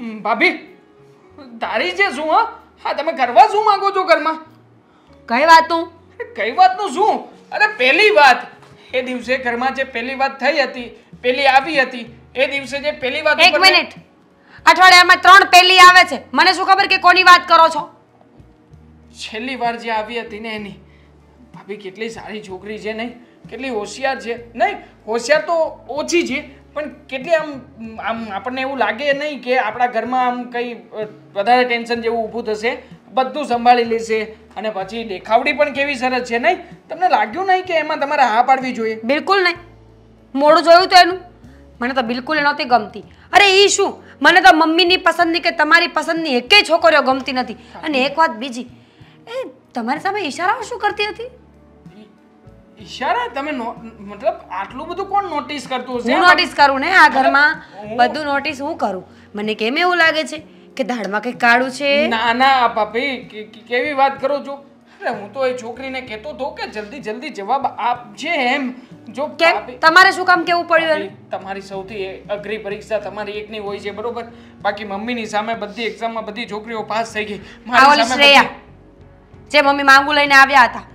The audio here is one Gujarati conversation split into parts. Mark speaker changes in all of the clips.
Speaker 1: ભાભી તારી છે શું? હા તમે કરવા શું માંગો છો ઘરમાં?
Speaker 2: કઈ વાતનું?
Speaker 1: કઈ વાતનું શું? અરે પહેલી વાત એ દિવસે ઘરમાં જે પહેલી વાત થઈ હતી, પહેલી આવી હતી એ દિવસે જે પહેલી વાત
Speaker 2: એક મિનિટ, અઠવાડિયામાં 3 પહેલી આવે છે. મને શું ખબર કે કોની વાત કરો છો?
Speaker 1: છેલ્લી વાર જે આવી હતી ને એની. ભાભી કેટલી સારી છોકરી છે નહીં, કેટલી હોશિયાર છે નહીં. હોશિયાર તો ઓછી છે પણ કેટલી આમ આપણને એવું લાગે નહીં કે આપણા ઘરમાં આમ કંઈ વધારે ટેન્શન જેવું ઊભું થશે. બધું સંભાળી લેશે અને પછી દેખાવડી પણ કેવી સરસ છે નહીં. તમને લાગ્યું નહીં કે એમાં તમારે હા પાડવી જોઈએ?
Speaker 2: બિલકુલ નહીં. મોડું જોયું તો એનું મને તો બિલકુલ નહોતી ગમતી. અરે ઈ શું, મને તો મમ્મીની પસંદની કે તમારી પસંદની એકેય છોકરીઓ ગમતી નથી. અને એક વાત બીજી, એ તમારી સામે ઈશારાઓ શું કરતી હતી?
Speaker 1: ઈશારા? તમે મતલબ આટલું બધું કોણ નોટિસ કરતું હશે?
Speaker 2: હું નોટિસ કરું ને આ ઘરમાં બધું નોટિસ હું કરું. મને કેમ એવું લાગે છે કે દાળમાં કંઈક કાળું છે?
Speaker 1: ના ના ભાભી કેવી વાત કરો છો? અરે હું તો એ છોકરીને કહેતો હતો કે જલ્દી જલ્દી જવાબ આપજે એમ. જો
Speaker 2: કેમ તમારે શું કામ કેવું પડ્યું?
Speaker 1: તમારી સૌથી અઘરી પરીક્ષા તમારી એકની હોય છે બરોબર. બાકી મમ્મીની સામે બધી એક્ઝામમાં બધી છોકરીઓ પાસ થઈ ગઈ.
Speaker 2: મારી સામે શ્રેયા જે મમ્મી માંગુ લઈને આવ્યા હતા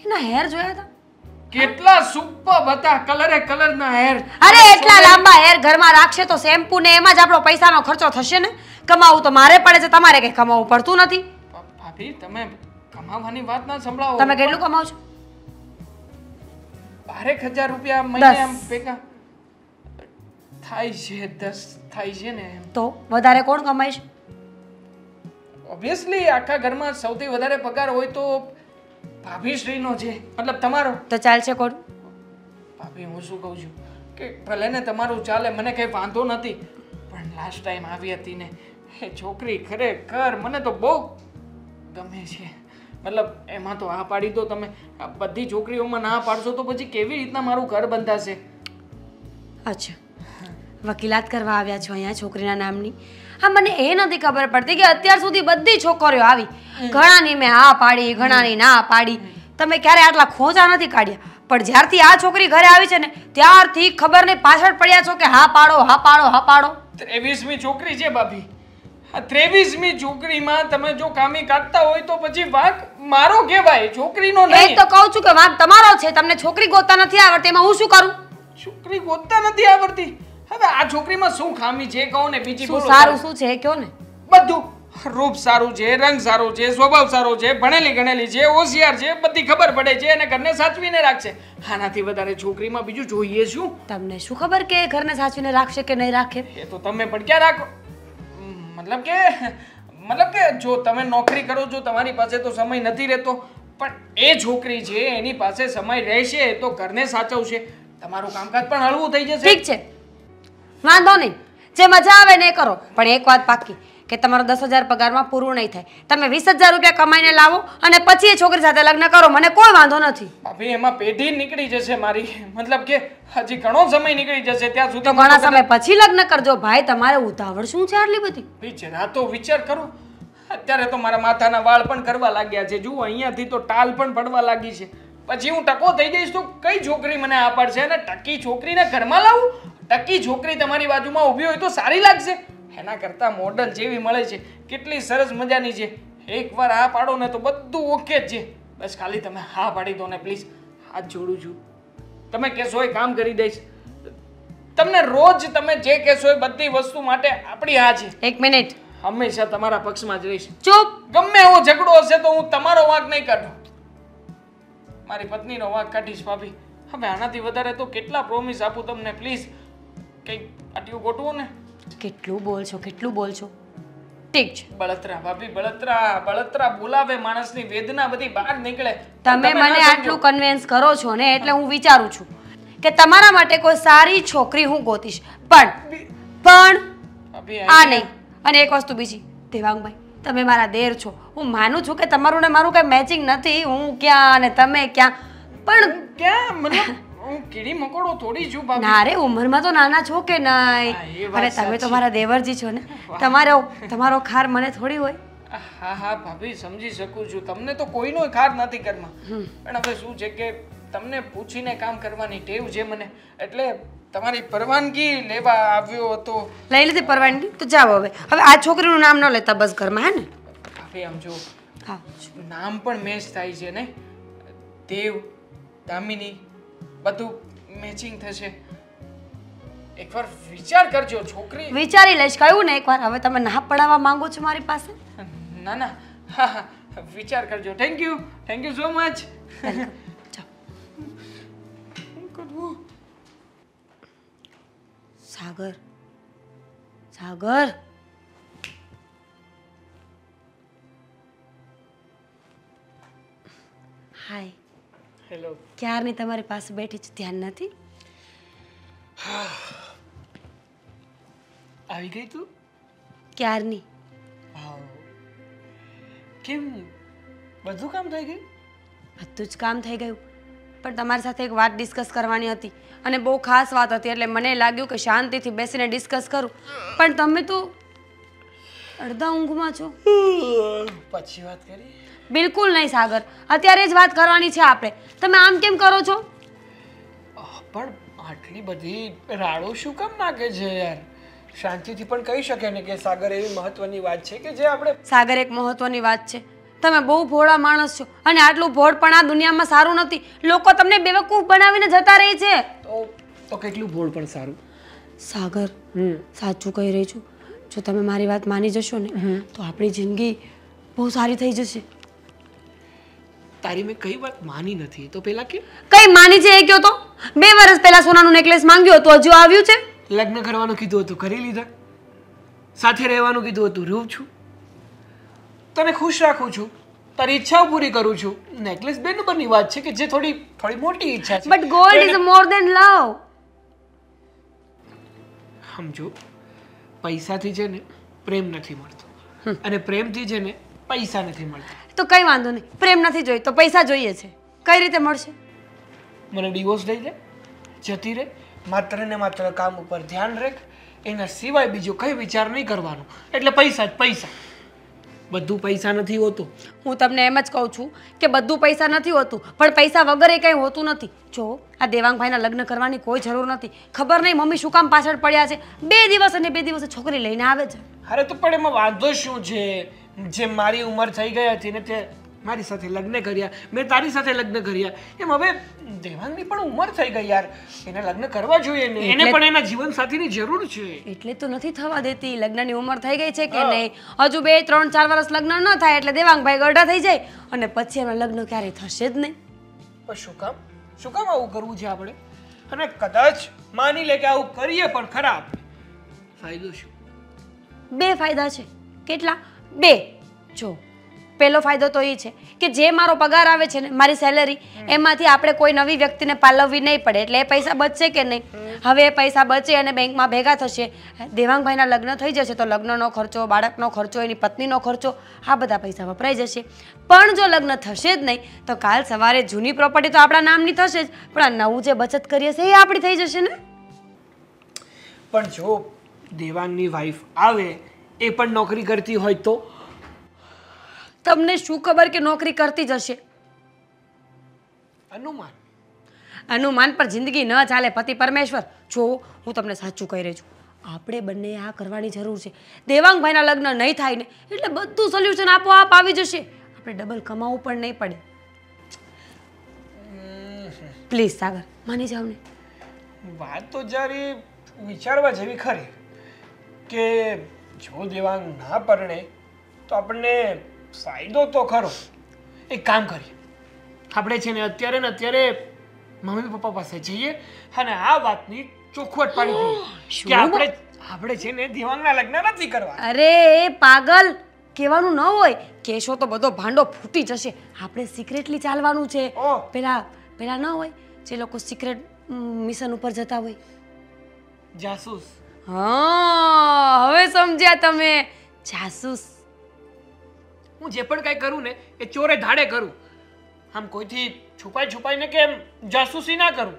Speaker 2: એના હેર જોયા હતા?
Speaker 1: કેટલા સુપર હતા, કલરે કલરના હેર.
Speaker 2: અરે એટલા લાંબા હેર ઘરમાં રાખશે તો શેમ્પૂ ને એમાં જ આપણો પૈસાનો ખર્ચો થશે ને. કમાવું તો મારે પડે છે, તમારે કઈ કમાવું પડતું નથી.
Speaker 1: ભાભી તમે કમાવાની વાત ના સંભળાવો.
Speaker 2: તમે કેટલું કમાવ છો?
Speaker 1: 12,000 રૂપિયા મહિને આમ ભેગા થાય છે. 10 થાય છે ને.
Speaker 2: તો વધારે કોણ કમાય છે?
Speaker 1: ઓબ્વિયસલી આખા ઘરમાં સૌથી વધારે પગાર હોય તો ભાભીશ્રીનો છે, મતલબ તમારો.
Speaker 2: તો ચાલશે કોણ?
Speaker 1: ભાભી હું શું કહું છું કે ભલે ને તમારું ચાલે, મને કઈ વાંધો નથી, પણ લાસ્ટ ટાઈમ આવી હતી ને એ છોકરી ખરેખર મને તો બહુ ગમે છે. મતલબ એમાં તો હા પાડી દો તમે. આ બધી છોકરીઓમાં ના પાડશો તો પછી કેવી રીતના મારું ઘર બંધાશે?
Speaker 2: અચ્છા, વકીલાત કરવા આવ્યા છો અહીંયા છોકરીના નામની? હા, મને એ નથી ખબર પડતી કે અત્યાર સુધી બધી છોકરીઓ આવી, ઘણાની મેં હા પાડી, ઘણાની ના પાડી. તમે ક્યારે આટલા ખોજા નથી કાઢ્યા, પણ જ્યારથી આ છોકરી ઘરે આવી છે ને ત્યારથી ખબર નહીં પાછળ પડ્યા છો કે હા પાડો હા પાડો હા પાડો.
Speaker 1: 23મી છોકરી છે ભાભી. આ 23મી છોકરીમાં તમે જો કામી કાઢતા હોય તો પછી વાંક મારો કહેવાય, છોકરીનો નહીં.
Speaker 2: એ તો કહું છું કે વાંક તમારો છે. તમને છોકરી ગોતતા નથી આવડતી, એમાં હું શું કરું?
Speaker 1: છોકરી ગોતતા નથી આવડતી? હવે આ છોકરીમાં શું ખામી છે કહો ને? બીજી
Speaker 2: શું સારું શું છે કયો ને?
Speaker 1: બધું. રૂપ સારું છે, રંગ સારો છે, સ્વભાવ સારો છે, ભણેલી ગણેલી છે, હોશિયાર છે, બધી ખબર પડે છે અને ઘરને સાચવીને રાખશે. આનાથી વધારે છોકરીમાં બીજું જોઈએ શું?
Speaker 2: તમને શું ખબર કે ઘરને સાચવીને રાખશે કે નહીં રાખે?
Speaker 1: એ તો તમે પણ ક્યાં રાખો. મતલબ કે જો તમે નોકરી કરો છો, તમારી પાસે તો સમય નથી રહેતો, પણ એ છોકરી છે એની પાસે સમય રહેશે તો ઘરને સાચવશે, તમારું કામકાજ પણ હળવું થઈ જશે.
Speaker 2: ઠીક છે, વાંધો નહીં, જે મજા આવે ને કરો. પણ એક વાત પાકી કે તમારો 10,000 પગારમાં પૂરું નહીં થાય. તમે 20,000 રૂપિયા કમાઈને લાવો અને પછી એ છોકરી સાથે લગ્ન કરો, મને કોઈ વાંધો નથી.
Speaker 1: ભાભી એમાં પેઢી નીકળી જશે મારી, મતલબ કે હજી ઘણો સમય નીકળી જશે. ત્યાં સુધી
Speaker 2: તો ઘણા સમય પછી લગ્ન કરજો. ભાઈ તમારે ઉતાવળ શું છે આટલી બધી?
Speaker 1: વિચાર તો વિચાર કરો. અત્યારે તો મારા માથાના વાળ પણ કરવા લાગ્યા છે. જુઓ અહીંયાથી તો ટાલ પણ પડવા લાગી છે. પછી હું ટકો થઈ જઈશ તો કઈ છોકરી મને આ પાડશે? અને ટકી છોકરીને ઘરમાં લાવું? ટકી છોકરી તમારી બાજુમાં ઊભી હોય તો સારી લાગશે? એના કરતાં મોડલ જેવી મળે છે, કેટલી સરસ મજાની છે. એકવાર હા પાડો ને તો બધું ઓકે જ છે. બસ ખાલી તમે હા પાડી દો ને પ્લીઝ. હાથ જોડું છું. તમે કહેશો એ કામ કરી દઈશ. તમને રોજ તમે જે કહેશો એ બધી વસ્તુ માટે આપણી હા છે.
Speaker 2: એક મિનિટ,
Speaker 1: હંમેશા તમારા પક્ષમાં જ રહીશ.
Speaker 2: ચૂપ.
Speaker 1: ગમે એવો ઝઘડો હશે તો હું તમારો વાંક નહીં કાઢું, મારી પત્નીનો વાંક કાઢીશ. ભાભી હવે આનાથી વધારે તો કેટલા પ્રોમિસ આપું તમને? પ્લીઝ કંઈક આટલું ગોઠવો ને.
Speaker 2: કેટલું બોલશો કેટલું બોલશો? ઠીક છે.
Speaker 1: બળતરા ભાભી, બળતરા. બળતરા બોલાવે, માણસની વેદના બધી બહાર નીકળે.
Speaker 2: તમે મને આટલું કન્વિન્સ કરો છો ને એટલે હું વિચારું છું કે તમારા માટે કોઈ સારી છોકરી હું ગોતીશ. પણ આ નહીં. અને એક વસ્તુ બીજી, દેવાંગભાઈ તમે મારા દેર છો. હું માનું છું કે તમારું ને મારું કઈ મેચિંગ નથી. હું ક્યાં અને તમે ક્યાં, પણ
Speaker 1: ક્યાં મતલબ હું કીડી મકોડો થોડી છું ભાભી.
Speaker 2: ના રે, ઉંમરમાં તો નાના છો કે નહીં? અરે તમે તો મારા દેવરજી છો ને, તમારો ખાર મને થોડી હોય.
Speaker 1: હા હા ભાભી સમજી શકું છું. તમને તો કોઈનો ખાર નથી ઘરમાં. પણ હવે શું છે કે તમને પૂછીને કામ કરવાની ટેવ છે મને, એટલે તમારી પરવાનગી લેવા આવ્યો હતો.
Speaker 2: લઈ લીધી પરવાનગી તો જાઓ હવે. હવે આ છોકરીનું નામ ન લેતા બસ ઘરમાં, હે ને?
Speaker 1: હવે આમ જો
Speaker 2: હા,
Speaker 1: નામ પણ મેચ થાય છે ને, દેવ, દામિની, બધું મેચિંગ થશે. એકવાર વિચાર કરજો છોકરી.
Speaker 2: વિચારી લઈશ, કહ્યું ને એકવાર. હવે તમે ના પડાવવા માંગો છો મારી પાસે?
Speaker 1: ના ના, હા હા, વિચાર કરજો. Thank you so much.
Speaker 2: Sagar, Sagar, hi.
Speaker 1: Hello.
Speaker 2: ક્યારની તમારી પાસે બેઠી છે, ધ્યાન નથી?
Speaker 1: આવી ગઈ તું?
Speaker 2: ક્યારની.
Speaker 1: કેમ બધું કામ થઈ ગયું?
Speaker 2: બધું જ કામ થઈ ગયું, પણ તમારી સાથે એક વાત ડિસ્કસ કરવાની હતી અને બહુ ખાસ વાત હતી, એટલે મને લાગ્યું કે શાંતિથી બેસીને ડિસ્કસ કરું, પણ તમે તો અડધા ઊંઘમાં છો.
Speaker 1: પછી વાત કરી.
Speaker 2: બિલકુલ નહીં સાગર, અત્યારે જ વાત કરવાની છે આપણે. તમે આમ કેમ કરો છો?
Speaker 1: પણ આટલી બધી રાડો શું કામ નાખે છે યાર? શાંતિથી પણ કહી શકે ને કે સાગર એવી મહત્વની વાત છે કે જે આપણે.
Speaker 2: સાગર, એક મહત્વની વાત છે. તમે બહુ ભોળા માણસ છો અને આટલું ભોળ પણ આ દુનિયામાં સારું નથી. લોકો તમને બેવકૂફ બનાવીને જતા રહે છે.
Speaker 1: તો કેટલું ભોળ પણ સારું.
Speaker 2: સાગર, સાચું કહી રહી છું. જો તમે મારી વાત માની જશો ને તો આપણી જિંદગી બહુ સારી થઈ જશે.
Speaker 1: તારી મેં કઈ વાત માની નથી તો પેલા કે
Speaker 2: કઈ માની છે એ કયો તો? 2 વર્ષ પહેલા સોનાનું નેકલેસ માંગ્યો હતો, હજુ આવ્યું છે?
Speaker 1: લગ્ન કરવાનું કીધું હતું, કરી લીધા. સાથે રહેવાનું કીધું હતું, રહું છું. તને ખુશ રાખું છું, તારી ઈચ્છાઓ પૂરી કરું છું. નેકલેસ 2 નંબરની વાત છે કે જે થોડી મોટી ઈચ્છા છે.
Speaker 2: But gold is more than love.
Speaker 1: સમજો, પૈસાથી છે ને પ્રેમ નથી મળતો અને પ્રેમથી છે ને પૈસા નથી મળતા.
Speaker 2: તો કઈ વાંધો નહીં, પ્રેમ નથી જોઈએ તો પૈસા જોઈએ છે. કઈ રીતે મળશે?
Speaker 1: મને ડિવોર્સ લઈ લે, જતી રહે, માત્ર ને માત્ર કામ ઉપર ધ્યાન રાખ, એના સિવાય બીજો કઈ વિચાર નહીં કરવાનો. એટલે પૈસા જ પૈસા. બધું પૈસા નથી હોતું.
Speaker 2: હું તમને એમ જ કહું છું કે બધું પૈસા નથી હોતું, પણ પૈસા વગર એ કંઈ હોતું નથી. જો આ દેવાંગભાઈના લગ્ન કરવાની કોઈ જરૂર નથી. ખબર નહીં મમ્મી શું કામ પાછળ પડ્યા છે. 2 દિવસ અને 2 દિવસે છોકરી લઈને આવે છે.
Speaker 1: અરે તો પણ એમાં વાંધો શું છે? જે મારી ઉંમર થઈ ગઈ હતી ને તે મારી સાથે લગ્ન કર્યા, મેં તારી સાથે લગ્ન કર્યા, એમ હવે દેવાંગની પણ ઉંમર થઈ ગઈ યાર. એને લગ્ન કરવા જોઈએ ને, એને પણ એના જીવન સાથીની જરૂર છે.
Speaker 2: એટલે તો નથી થવા દેતી. લગ્નની ઉંમર થઈ ગઈ છે કે નહીં? હજુ 2, 3, 4 વર્ષ લગ્ન ન થાય એટલે દેવાંગભાઈ ગઢા થઈ જાય અને પછી એના લગ્ન ક્યારેય થશે જ નહીં.
Speaker 1: પણ શું કામ આવું કરવું છે આપણે? અને કદાચ માની લે કે આવું કરીએ પણ ખરાબ, ફાયદો શું?
Speaker 2: 2 ફાયદા છે. કેટલા? 2. જો પહેલો ફાયદો તો એ છે કે જે મારો પગાર આવે છે ને, મારી સેલેરી, એમાંથી આપણે કોઈ નવી વ્યક્તિને પાલવવી નહીં પડે. એટલે એ પૈસા બચશે કે નહીં? હવે એ પૈસા બચે અને બેંકમાં ભેગા થશે. દેવાંગભાઈના લગ્ન થઈ જશે તો લગ્નનો ખર્ચો, બાળકનો ખર્ચો, એની પત્નીનો ખર્ચો, આ બધા પૈસા વપરાઈ જશે. પણ જો લગ્ન થશે જ નહીં તો કાલ સવારે જૂની પ્રોપર્ટી તો આપણા નામની થશે જ, પણ આ નવું જે બચત કરીએ છે એ આપણી થઈ જશે ને.
Speaker 1: પણ જો દેવાંગની વાઈફ આવે, એ પણ નોકરી કરતી હોય તો?
Speaker 2: તમને શું ખબર કે નોકરી કરતી જ હશે? અનુમાન પર જિંદગી ન ચાલે પતિ પરમેશ્વર. જો હું તમને સાચું કહી રહી છું, આપણે બંને આ કરવાની જરૂર છે. દેવાંગભાઈના લગ્ન નહીં થાય ને એટલે બધું સોલ્યુશન આપોઆપ આવી જશે. આપણે ડબલ કમાવું પણ નહીં પડે. પ્લીઝ સાગર, માની જાવ ને.
Speaker 1: વાત તો જ્યારે વિચારવા જેવી ખરી કે જો દેવાંગ ના પરણે તો આપણને ફાયદો તો ખરો. એક કામ કરીએ, આપણે છે ને અત્યારે મમ્મી પપ્પા પાસે જઈએ અને આ વાતની ચોખવટ પાડી દઈએ કે આપણે છે ને દેવાંગના લગ્ન નથી કરવા.
Speaker 2: અરે એ પાગલ, કહેવાનું ન હોય. કેશો તો બધો ભાંડો ફૂટી જશે. આપણે સિક્રેટલી ચાલવાનું છે. પેલા ન હોય જે લોકો સિક્રેટ મિશન ઉપર જતા હોય,
Speaker 1: જાસૂસ.
Speaker 2: હા, હવે સમજ્યા તમે. જાસૂસ.
Speaker 1: હું જે પણ કાંઈ કરું ને એ ચોરે ધાડે કરું. આમ કોઈથી છુપાઈને કે જાસૂસી ના કરું.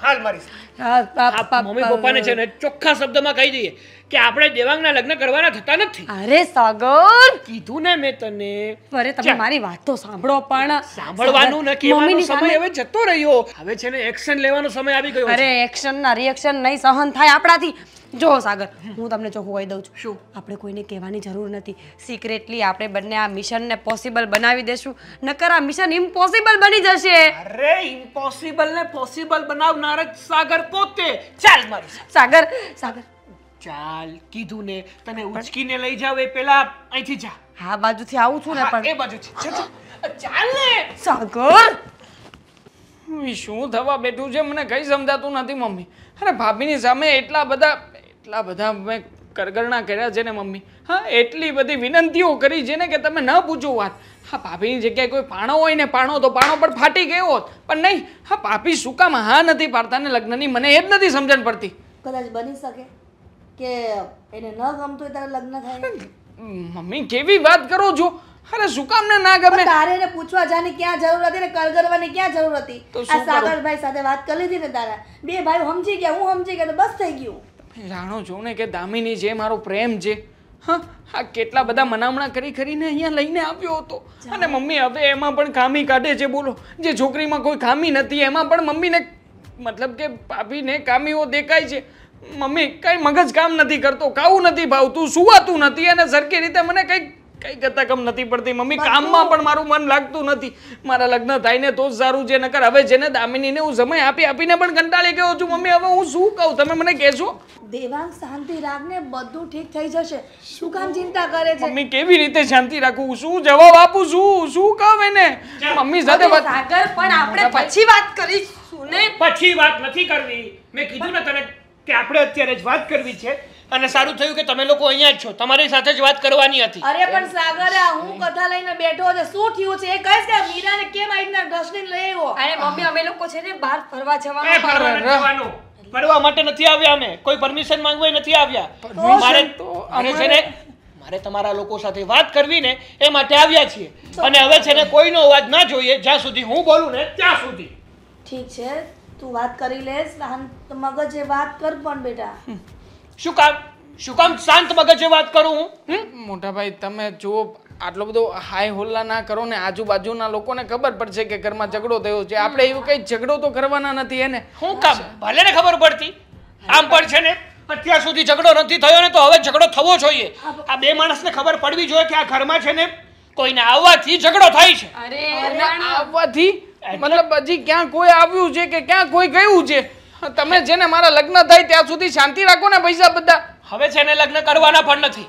Speaker 3: હાલ મારી મમ્મી પપ્પાને છે ને ચોખ્ખા શબ્દમાં કહી દઈએ કે આપણે દેવાંગના લગ્ન કરવાના થતા નથી.
Speaker 2: અરે સાગર,
Speaker 3: કીધું ને મેં તને.
Speaker 2: અરે તમે મારી વાત તો સાંભળો. પણ
Speaker 3: સાંભળવાનું ને કહેવાનો સમય હવે જતો રહ્યો. હવે છે ને એક્શન લેવાનો સમય આવી ગયો.
Speaker 2: અરે એક્શન ના રિએક્શન નહીં સહન થાય આપણાથી. જો સાગર, હું તમને ચોખ્ખું કહી દઉં છું.
Speaker 3: શું?
Speaker 2: આપણે કોઈને કહેવાની જરૂર નથી. સિક્રેટલી આપણે બંને આ મિશનને પોસિબલ બનાવી દેશું, નકર આ મિશન ઇમ્પોસિબલ બની જશે.
Speaker 3: અરે ઇમ્પોસિબલ ને પોસિબલ બનાવનાર જ સાગર પોતે. ચાલ મારી
Speaker 2: સાગર, સાગર
Speaker 3: ચાલ, કીધું ને તને ઉચકીને લઈ જાવ એ પેલા અહીંથી જા.
Speaker 2: હા બાજુથી આવું છું ને પણ
Speaker 3: એ બાજુથી ચાલ ને.
Speaker 2: સાગર
Speaker 1: શું થવા બેઠું છે મને કઈ સમજાતું નથી મમ્મી. અરે ભાભીની સામે એટલા બધા મેં કરગરણા કર્યા છે ને મમ્મી. હા, એટલી બધી વિનંતીઓ કરી છે ને કે તમે ન પૂછો વાત. હા, ભાભીની જગ્યાએ કોઈ પાણો હોય ને પાણો તો પાણો પણ ફાટી ગયો હોત, પણ નહીં. હા, ભાભી શું કામ હા નથી પાડતા ને લગ્નની, મને એ જ નથી સમજણ પડતી.
Speaker 4: કદાચ બની શકે કે એને ન ગમતું હોય ત્યારે લગ્ન થાય.
Speaker 1: મમ્મી કેવી વાત કરો છો? અરે શું કામ ને ના ગમે?
Speaker 4: તારે એને પૂછવા જાની ક્યાં જરૂર હતી ને કરગરવાની ક્યાં જરૂર હતી?
Speaker 1: તો
Speaker 4: આ
Speaker 1: શું કરું?
Speaker 4: સાગરભાઈ સાથે વાત કરી લીધી ને તારા બે ભાઈઓ સમજી ગયા, હું સમજી ગયા તો બસ થઈ ગયું.
Speaker 1: તમે જાણો છો ને કે દામિની જે મારો પ્રેમ છે. હા, આ કેટલા બધા મનામણા કરીને અહીંયા લઈને આવ્યો હતો. અને મમ્મી હવે એમાં પણ ખામી કાઢે છે. બોલો, જે છોકરીમાં કોઈ ખામી નથી એમાં પણ મમ્મીને, મતલબ કે ભાભીને ખામીઓ દેખાય છે. મમ્મી કઈ મગજ કામ નથી કરતો, ખાવું નથી ભાવતું, સુવાતું નથી, અને સરખી રીતે મને કઈ ગતકમ નથી પડતી. મમ્મી કામમાં પણ મારું મન લાગતું નથી. મારા લગ્ન થાય ને તો જ સારું છે, નકર હવે છે ને દામિનીને હું સમય આપીને પણ કંટાળી ગયો છું. મમ્મી હવે હું શું કહું, તમે મને કહેશો?
Speaker 4: દેવાંગ શાંતિ રાખને, બધું ઠીક થઈ જશે. શું કામ ચિંતા કરે છે?
Speaker 1: મમ્મી કેવી રીતે શાંતિ રાખું? શું જવાબ આપું? શું કહું એને? મમ્મી સાથે વાત.
Speaker 2: સાગર, પણ આપણે પછી વાત કરીશું ને.
Speaker 3: પછી વાત નથી કરવી. મેં કીધું ને તને કે આપણે અત્યારે જ વાત કરવી છે. અને સારું થયું કે તમે લોકો અહીંયા જ છો, તમારી સાથે જ વાત કરવાની હતી.
Speaker 4: અરે પણ સાગર, આ હું કથા લઈને બેઠો છે, શું થયું છે એ કહીશ કે મીરાને કેમ આ રીતના ડસ્ટબિન લઈ આવ્યો?
Speaker 2: અરે મમ્મી, અમે લોકો છે ને બહાર ફરવા
Speaker 3: એ ફરવા નથી જવાનું. ફરવા માટે નથી આવ્યા અમે, કોઈ પરમિશન માંગવા નથી આવ્યા. મારે તમારા લોકો સાથે વાત કરવી ને એ માટે આવ્યા છીએ. અને હવે છે ને કોઈનો અવાજ ના જોઈએ જ્યાં સુધી હું બોલું ને ત્યાં સુધી.
Speaker 4: ઠીક છે, તું વાત કરી લેસ. મગજે વાત કર પણ બેટા.
Speaker 3: શું કામ શાંત મગજે વાત કરું હું?
Speaker 1: મોટા ભાઈ તમે જો આટલો બધો હાય હોલ્લા ના કરો ને, આજુબાજુના લોકોને ખબર પડશે કે ઘરમાં ઝઘડો થયો છે. આપણે એવું કઈ ઝઘડો તો કરવાના નથી એને.
Speaker 3: શું કામ ભલે ને ખબર પડતી? આમ પણ છે ને અત્યાર સુધી ઝઘડો નથી થયો ને તો હવે ઝઘડો થવો જોઈએ. આ બે માણસને ખબર પડવી જોઈએ કે આ ઘરમાં છે ને કોઈને આવવાથી ઝઘડો થાય છે.
Speaker 2: અરે
Speaker 1: આવવાથી મતલબ હજી ક્યાં કોઈ આવ્યું છે કે ક્યાં કોઈ ગયું છે? તમે છે ને મારા લગ્ન થાય ત્યાં સુધી શાંતિ રાખો ને પૈસા બધા.
Speaker 3: હવે છે ને લગ્ન કરવાના પણ નથી.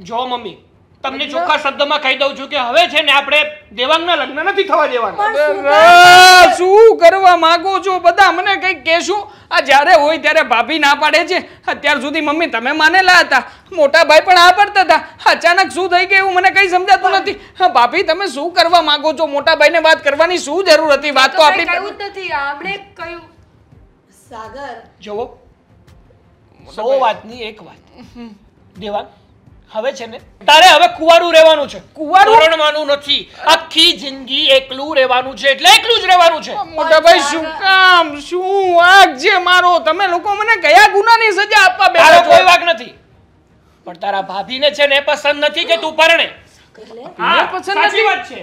Speaker 3: જો મમ્મી, તમને ચોખ્ખા શબ્દમાં કહી દઉં છું કે હવે છે ને આપણે દેવાંગના લગ્ન નથી થવા દેવાના.
Speaker 1: શું કરવા માંગો છો બધા? મને કઈ કહેશો? આ જ્યારે હોય ત્યારે ભાભી ના પાડે છે. અત્યાર સુધી મમ્મી તમે માનેલા હતા, મોટા ભાઈ પણ આ પડતા હતા. અચાનક શું થઈ ગયું મને કઈ સમજાતું નથી. હા ભાભી, તમે શું કરવા માંગો છો? મોટા ભાઈને વાત કરવાની શું જરૂર હતી? વાત તો આપણી
Speaker 2: કહ્યું જ નથી, આપણે કહ્યું.
Speaker 4: સાગર,
Speaker 3: જુઓ, 100 વાતની એક વાત. દેવાંગ, હવે છે ને તારે હવે કુંવારું રહેવાનું છે.
Speaker 1: કુંવારું?
Speaker 3: પરણવાનું નથી. આખી જિંદગી એકલું રહેવાનું છે, એટલે એકલું જ રહેવાનું છે.
Speaker 1: મોટા ભાઈ શું કામ? શું વાંક છે મારો? તમે લોકો મને કયા ગુનાની સજા આપવા
Speaker 3: તારો
Speaker 1: બેઠા
Speaker 3: કોઈ
Speaker 1: છો?
Speaker 3: વાંક નથી, પણ તારા ભાભીને છે ને પસંદ નથી કે તું પરણે. હા,
Speaker 1: પસંદ
Speaker 3: સાચી
Speaker 1: નથી?
Speaker 3: વાત છે.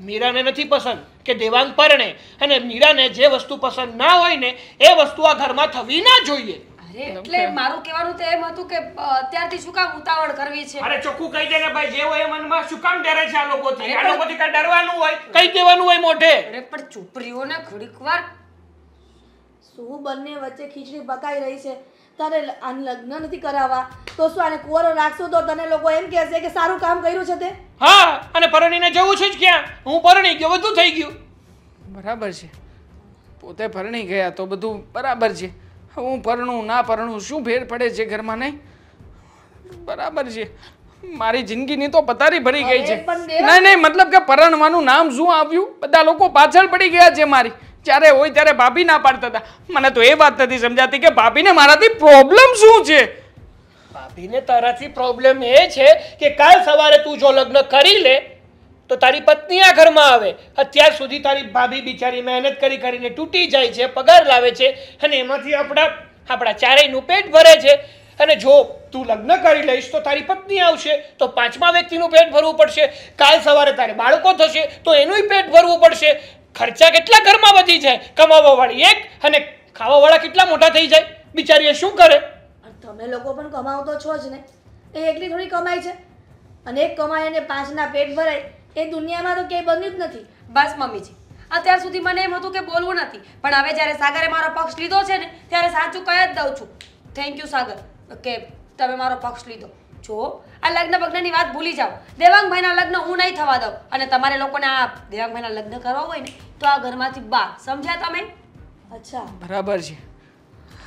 Speaker 3: મીરાને નથી પસંદ કે દેવાંગ પરણે, અને મીરાને જે વસ્તુ પસંદ ના હોય ને એ વસ્તુ આ ઘરમાં થવી ના જોઈએ.
Speaker 2: અરે એટલે મારું કહેવાનું તો એમ હતું કે અત્યારથી શું કામ ઉતાવળ કરવી છે?
Speaker 3: અરે ચોખ્ખું કહી દે ને ભાઈ, જે હોય એ મનમાં શું કામ ડરે છે આ લોકોથી? આ લોકોથી કઈ ડરવાનું હોય? કહી દેવાનું હોય મોઢે.
Speaker 2: અરે પણ ચૂપ રહ્યો ને ઘડીકવાર.
Speaker 4: શું બંને વચ્ચે ખીચડી પકાઈ રહી છે? તારે આને લગ્ન નથી કરાવવા તો શું આને કુંવારો રાખશું તો તને લોકો એમ કહેશે કે સારું કામ કર્યું છે તે?
Speaker 3: હા, અને પરણીને જવું છે જ ક્યાં? હું પરણી ગયો, બધું થઈ ગયું.
Speaker 1: બરાબર છે, પોતે પરણી ગયા તો બધું બરાબર છે. હું પરણું ના પરણું શું ફેર પડે છે ઘરમાં? નહીં, બરાબર છે. મારી જિંદગીની તો પથારી ભરી ગઈ છે. નહીં, મતલબ કે પરણવાનું નામ શું આવ્યું? બધા લોકો પાછળ પડી ગયા છે મારી. જ્યારે હોય ત્યારે ભાભી ના પાડતા હતા. મને તો એ વાત નથી સમજાતી કે ભાભીને મારાથી પ્રોબ્લેમ શું છે?
Speaker 3: ભાભીને તારાથી પ્રોબ્લેમ એ છે કે કાલ સવારે તું જો લગ્ન કરી લે તો તારી પત્ની આ ઘરમાં આવે. અત્યાર સુધી તારી ભાભી બિચારી મહેનત કરી કરીને તૂટી જાય છે, પગાર લાવે છે અને એમાંથી આપણા ચારેયનું પેટ ભરે છે. અને જો તું લગ્ન કરી લઈશ તો તારી પત્ની આવશે તો પાંચમા વ્યક્તિનું પેટ ભરવું પડશે. કાલ સવારે તારે બાળકો થશે તો એનુંય પેટ ભરવું પડશે. ખર્ચા કેટલા ઘરમાં વધી જાય. કમાવાવાળી એક અને ખાવાવાળા કેટલા મોટા થઈ જાય. બિચારી એ શું કરે?
Speaker 4: તમે લોકો પણ કમાવ તો છો જ ને. એ એકલી થોડી કમાય છે. અને એક કમાય અને પાંચના પેટ ભરાય એ દુનિયામાં તો ક્યાંય બન્યું જ નથી.
Speaker 2: બસ મમ્મીજી, અત્યાર સુધી મને એમ હતું કે બોલવું નથી, પણ હવે જ્યારે સાગરે મારો પક્ષ લીધો છે ને ત્યારે સાચું કહી જ દઉં છું. થેન્ક યુ સાગર કે તમે મારો પક્ષ લીધો. જો આ લગ્ન બગ્નની વાત ભૂલી જાઓ. દેવાંગભાઈના લગ્ન હું નહીં થવા દઉં. અને તમારે લોકોને આ દેવાંગભાઈના લગ્ન કરવા હોય ને તો આ ઘરમાંથી બહાર. સમજ્યા તમે?
Speaker 4: અચ્છા,
Speaker 1: બરાબર છે.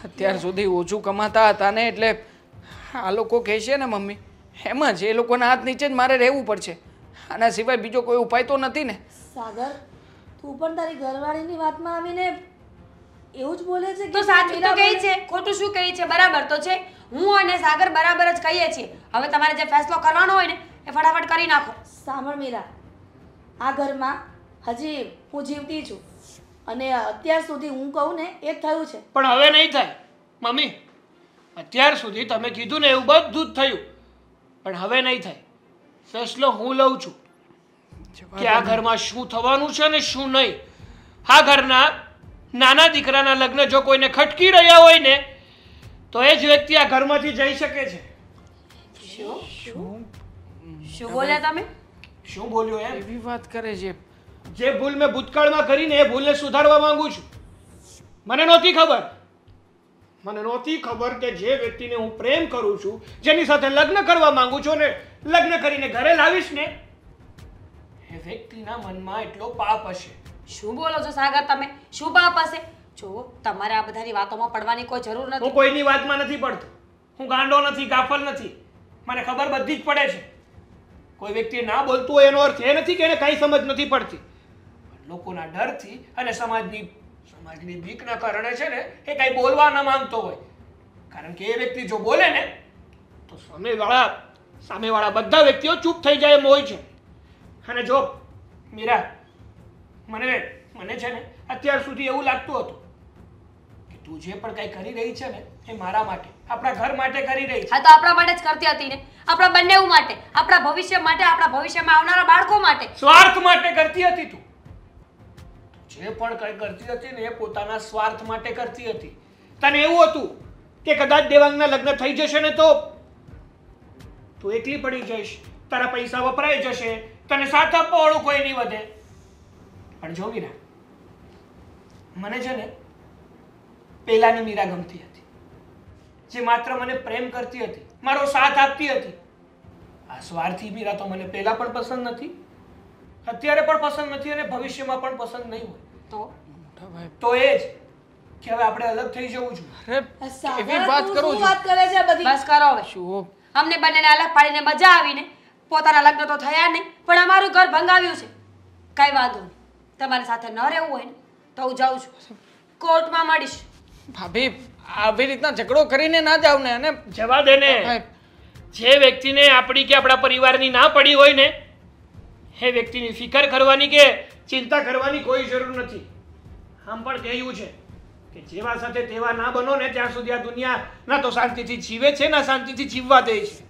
Speaker 1: અત્યાર સુધી ઓછું કમાતા હતા ને એટલે આ લોકો કહે છે ને મમ્મી, એમ જ એ લોકોના હાથ નીચે જ મારે રહેવું પડશે. આના સિવાય બીજો કોઈ ઉપાય તો નથી ને.
Speaker 4: સાગર તું પણ તારી ઘરવાળીની વાતમાં આવીને એવું જ બોલે છે
Speaker 2: તો સાચું તો કહે છે, ખોટું શું કહે છે? બરાબર તો છે. હું અને સાગર બરાબર જ કહીએ છીએ. હવે તમારે જે ફેસલો કરવાનો હોય ને એ ફટાફટ કરી નાખો.
Speaker 4: સાંભળ મીરા, આ ઘરમાં હજી હું જીવતી છું અને અત્યાર સુધી હું કહું ને એ જ થયું છે.
Speaker 3: પણ હવે નહીં થાય મમ્મી. અત્યાર સુધી તમે કીધું ને એવું બધું જ થયું, પણ હવે નહીં થાય. ફેસલો હું લઉં છું કે આ ઘરમાં શું થવાનું છે ને શું નહીં. આ ઘરના નાના દીકરાના લગ્ન જો કોઈને ખટકી રહ્યા હોય ને તો એ જ વ્યક્તિ આ ઘરમાંથી જઈ શકે છે.
Speaker 2: શું બોલ્યા તમે?
Speaker 3: શું બોલ્યો એમ?
Speaker 1: એવી વાત કરે છે.
Speaker 3: જે ભૂલ મેં ભૂતકાળમાં કરીને એ ભૂલને સુધારવા માંગુ છું. મને નહોતી ખબર કે જે વ્યક્તિને હું પ્રેમ કરું છું, જેની સાથે લગ્ન કરવા માંગુ છું ને લગ્ન કરીને ઘરે લાવીશ ને એ વ્યક્તિના મનમાં એટલો પાપ હશે.
Speaker 2: શું બોલો છો સાગર તમે? શું પાપ હશે? જો તમારે આ બધાની વાતોમાં પડવાની કોઈ જરૂર
Speaker 3: હું
Speaker 2: નથી.
Speaker 3: કોઈની વાતમાં નથી પડતો. હું ગાંડો નથી, ગાફલ નથી. મને ખબર બધી જ પડે છે. કોઈ વ્યક્તિ ના બોલતું હોય એનો અર્થ એ નથી કે એને કાંઈ સમજ નથી પડતી. લોકોના ડરથી અને સમાજની બીકના કારણે છે ને એ કાંઈ બોલવા ન માંગતો હોય. કારણ કે એ વ્યક્તિ જો બોલે ને તો સામેવાળા બધા વ્યક્તિઓ ચૂપ થઈ જાય એમ હોય છે. અને જો મીરા, મને છે ને અત્યાર સુધી એવું લાગતું હતું કે તું જે પણ કાંઈ કરી રહી છે ને એ મારા માટે, આપણા ઘર માટે કરી રહી છે.
Speaker 2: હા તો આપણા માટે જ કરતી હતી ને. આપણા બંનેવ માટે, આપણા ભવિષ્ય માટે, આપણા ભવિષ્યમાં આવનારા બાળકો માટે.
Speaker 3: સ્વાર્થ માટે કરતી હતી તું. જે પણ કંઈ કરતી હતી ને એ પોતાના સ્વાર્થ માટે કરતી હતી. તને એવું હતું કે કદાચ દેવાંગના લગ્ન થઈ જશે ને તો તું એકલી પડી જઈશ, તારા પૈસા વપરાઈ જશે, તને સાથ આપવા વાળું કોઈ નહીં વધે. પણ જો મીરા, મને છે ને પેલાની મીરા ગમતી હતી, જે માત્ર મને પ્રેમ કરતી હતી, મારો સાથ આપતી હતી. આ સ્વાર્થી મીરા તો મને પહેલા પણ પસંદ નથી, અત્યારે પણ પસંદ નથી અને ભવિષ્યમાં પણ પસંદ નહીં હોય. તો એ જ કે હવે આપણે અલગ થઈ જવું જોઈએ.
Speaker 1: અરે એવી વાત કરું
Speaker 4: શું
Speaker 1: છું.
Speaker 4: વાત કરે છે બધી?
Speaker 2: બસ કરો હવે.
Speaker 1: શું
Speaker 2: અમને બંનેને અલગ પાડીને મજા આવીને પોતાના લગ્ન તો થયા નહીં, પણ અમારું ઘર ભંગાવ્યું છે. કઈ વાંધો નહીં. તમારી સાથે ન રહેવું હોય ને તો હું જાઉં છું. કોર્ટમાં મળીશ.
Speaker 1: ભાભી આવી રીતના ઝઘડો કરીને ના જાવ ને. અને
Speaker 3: જવા દે ને. જે વ્યક્તિને આપણી કે આપણા પરિવારની ના પડી હોય ને એ વ્યક્તિની ફિકર કરવાની કે ચિંતા કરવાની કોઈ જરૂર નથી. આમ પણ કહ્યું છે કે જેવા સાથે તેવા ના બનો ને ત્યાં સુધી આ દુનિયા ના તો શાંતિથી જીવે છે ના શાંતિથી જીવવા દે છે.